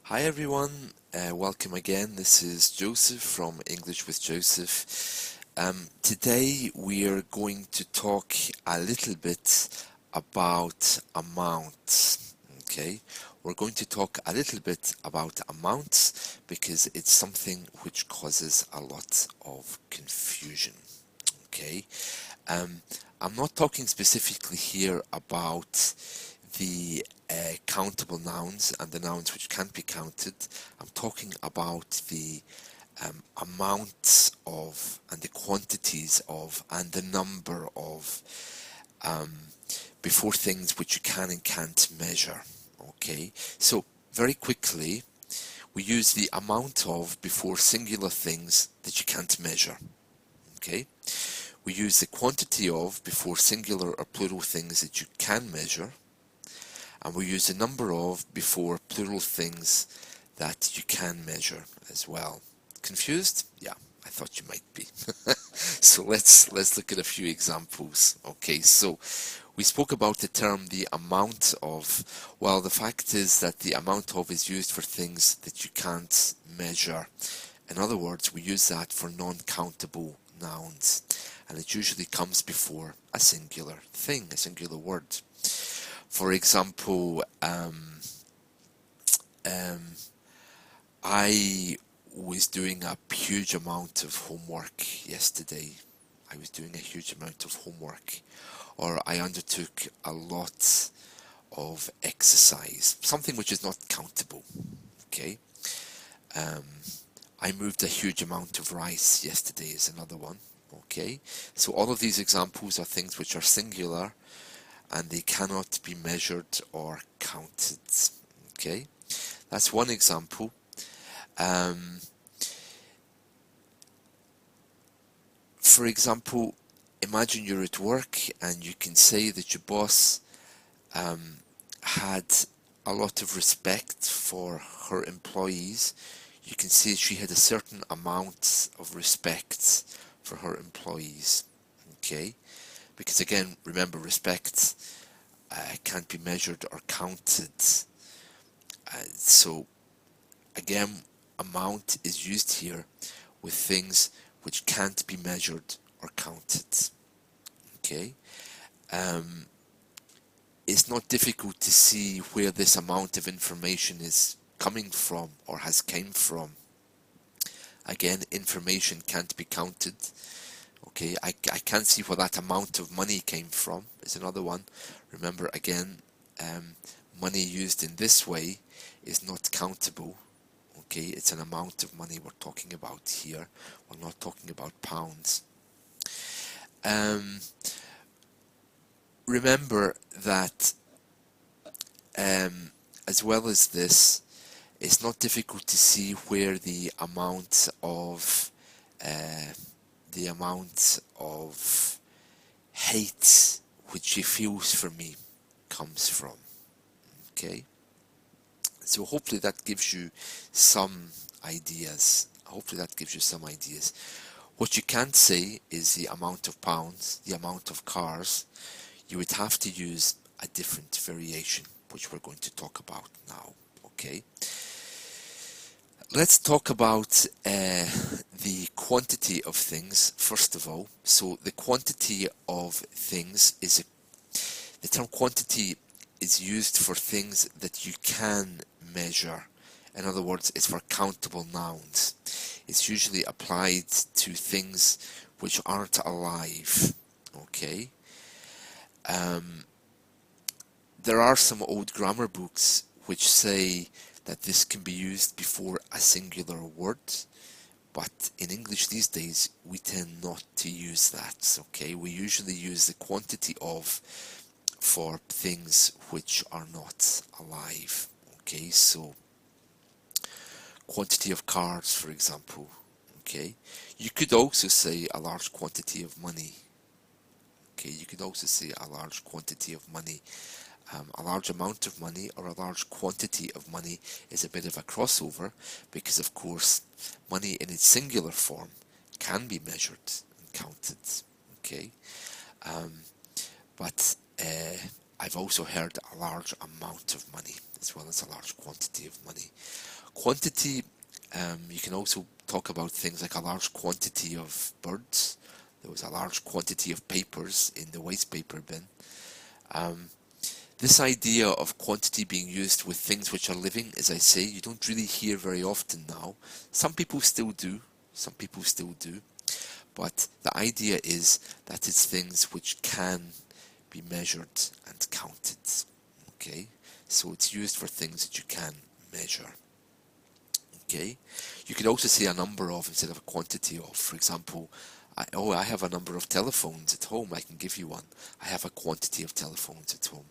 Hi everyone, welcome again. This is Joseph from English with Joseph. Today we are going to talk a little bit about amounts. Okay, we're going to talk a little bit about amounts because it's something which causes a lot of confusion. Okay, um, I'm not talking specifically here about the countable nouns and the nouns which can't be counted. I'm talking about the amounts of and the quantities of and the number of before things which you can and can't measure. Okay, so very quickly we use the amount of before singular things that you can't measure. Okay, we use the quantity of before singular or plural things that you can measure, and we use the number of before plural things that you can measure as well. Confused? Yeah, I thought you might be. So let's look at a few examples. Okay, so we spoke about the term the amount of. Well, the fact is that the amount of is used for things that you can't measure. In other words, we use that for non-countable nouns, and it usually comes before a singular thing, a singular word. For example, I was doing a huge amount of homework yesterday. I was doing a huge amount of homework, or I undertook a lot of exercise, something which is not countable. Okay. I moved a huge amount of rice yesterday is another one. Okay. So all of these examples are things which are singular and they cannot be measured or counted. Okay. That's one example. For example, imagine you're at work and you can say that your boss had a lot of respect for her employees. You can say she had a certain amount of respect for her employees. Okay? Because again, remember, respect can't be measured or counted. So again, amount is used here with things which can't be measured or counted. Okay? It's not difficult to see where this amount of information is coming from or has came from. Again, information can't be counted. Okay, I can't see where that amount of money came from is another one. Remember again, money used in this way is not countable. Okay, it's an amount of money we're talking about here. We're not talking about pounds. Remember that as well as this, it's not difficult to see where the amount of hate which she feels for me comes from. Okay, so hopefully that gives you some ideas. Hopefully that gives you some ideas. What you can't say is the amount of pounds, the amount of cars. You would have to use a different variation, which we're going to talk about now. Okay. Let's talk about the quantity of things first of all. So the quantity of things is the term quantity is used for things that you can measure. In other words, it's for countable nouns. It's usually applied to things which aren't alive. Okay. There are some old grammar books which say that this can be used before a singular word, but in English these days we tend not to use that. Okay, we usually use the quantity of for things which are not alive. Okay, so quantity of cards, for example. Okay, you could also say a large quantity of money. Okay, you could also say a large quantity of money. A large amount of money or a large quantity of money is a bit of a crossover because, of course, money in its singular form can be measured and counted. Okay, but I've also heard a large amount of money as well as a large quantity of money. Quantity, you can also talk about things like a large quantity of birds. There was a large quantity of papers in the waste paper bin. This idea of quantity being used with things which are living, as I say, you don't really hear very often now. Some people still do, but the idea is that it's things which can be measured and counted. Okay, so it's used for things that you can measure. Okay, you could also say a number of instead of a quantity of. For example, I have a number of telephones at home, I can give you one. I have a quantity of telephones at home,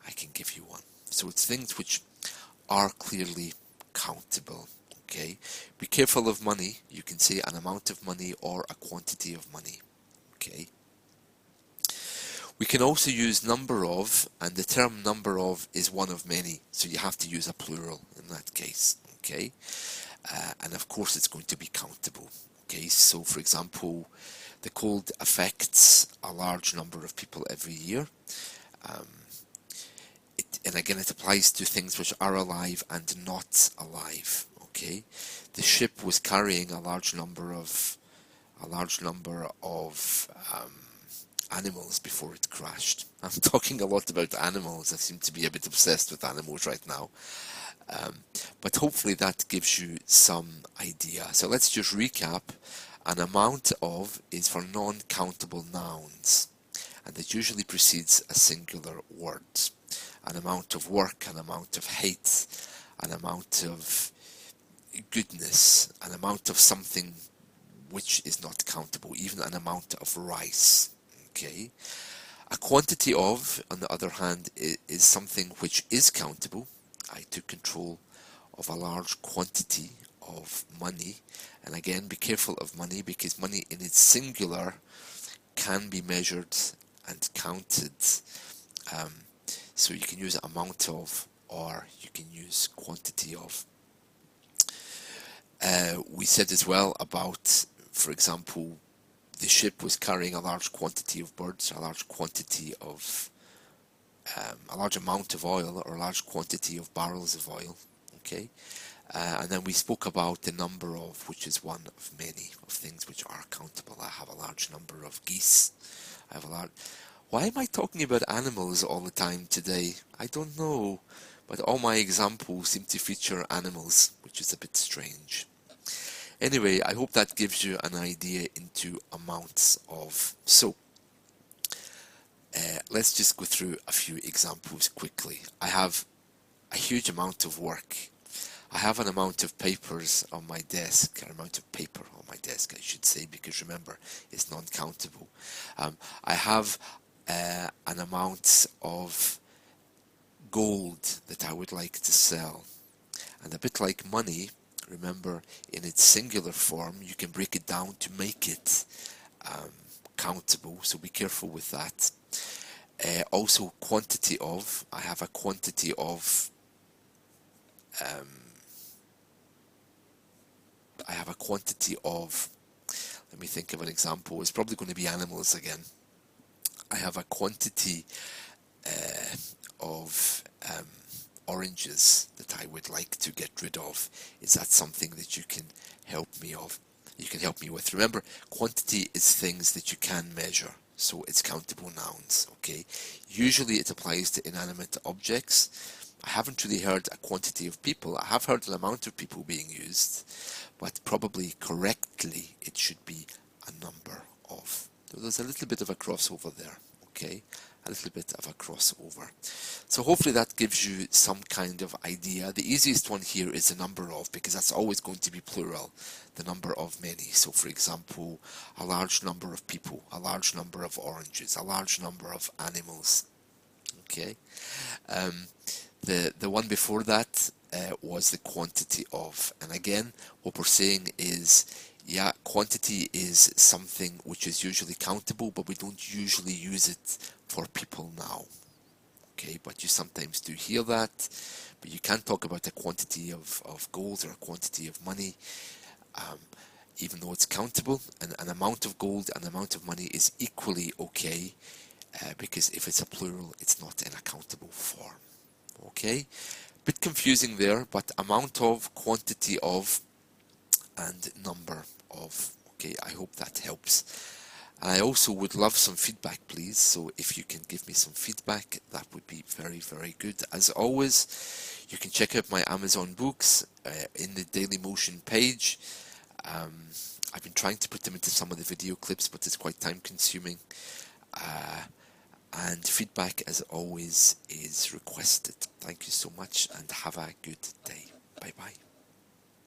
I can give you one. So it's things which are clearly countable. Okay, be careful of money. You can say an amount of money or a quantity of money. Okay. We can also use number of, and the term number of is one of many, so you have to use a plural in that case. Okay, and of course it's going to be countable. Okay, so for example, the cold affects a large number of people every year. And again, it applies to things which are alive and not alive. Okay, the ship was carrying a large number of animals before it crashed. I'm talking a lot about animals. I seem to be a bit obsessed with animals right now. But hopefully that gives you some idea. So let's just recap. An amount of is for non-countable nouns, and it usually precedes a singular word. An amount of work, an amount of hate, an amount of goodness, an amount of something which is not countable, even an amount of rice. Okay. A quantity of, on the other hand, is something which is countable. I took control of a large quantity of money. And again, be careful of money, because money in its singular can be measured and counted. So you can use amount of, or you can use quantity of. We said as well about, for example, the ship was carrying a large quantity of birds, a large quantity of, a large amount of oil, or a large quantity of barrels of oil. Okay, and then we spoke about the number of, which is one of many of things which are countable. I have a large number of geese. I have a large. Why am I talking about animals all the time today? I don't know, but all my examples seem to feature animals, which is a bit strange. Anyway, I hope that gives you an idea into amounts of. So, let's just go through a few examples quickly. I have a huge amount of work. I have an amount of papers on my desk, an amount of paper on my desk, I should say, because remember, it's non-countable. I have an amount of gold that I would like to sell. And a bit like money, remember, in its singular form, you can break it down to make it countable, so be careful with that. Also, quantity of, I have a quantity of, let me think of an example, it's probably going to be animals again. I have a quantity of oranges that I would like to get rid of. Is that something that you can help me of? You can help me with. Remember, quantity is things that you can measure, so it's countable nouns. Okay. Usually it applies to inanimate objects. I haven't really heard a quantity of people. I have heard an amount of people being used, but probably correctly it should be a number of. So there's a little bit of a crossover there. Okay, a little bit of a crossover. So hopefully that gives you some kind of idea. The easiest one here is the number of, because that's always going to be plural, the number of many. So for example, a large number of people, a large number of oranges, a large number of animals. Okay, the one before that was the quantity of, and again what we're saying is, yeah, quantity is something which is usually countable, but we don't usually use it for people now. Okay, but you sometimes do hear that, but you can't talk about a quantity of gold or a quantity of money, even though it's countable. And an amount of gold and amount of money is equally okay, because if it's a plural, it's not in a countable form. Okay, Bit confusing there, but amount of, quantity of, and number of. Okay, I hope that helps. I also would love some feedback, please. So if you can give me some feedback, that would be very, very good. As always, you can check out my Amazon books in the Daily Motion page. I've been trying to put them into some of the video clips, but it's quite time consuming. And feedback, as always, is requested. Thank you so much and have a good day. Bye bye.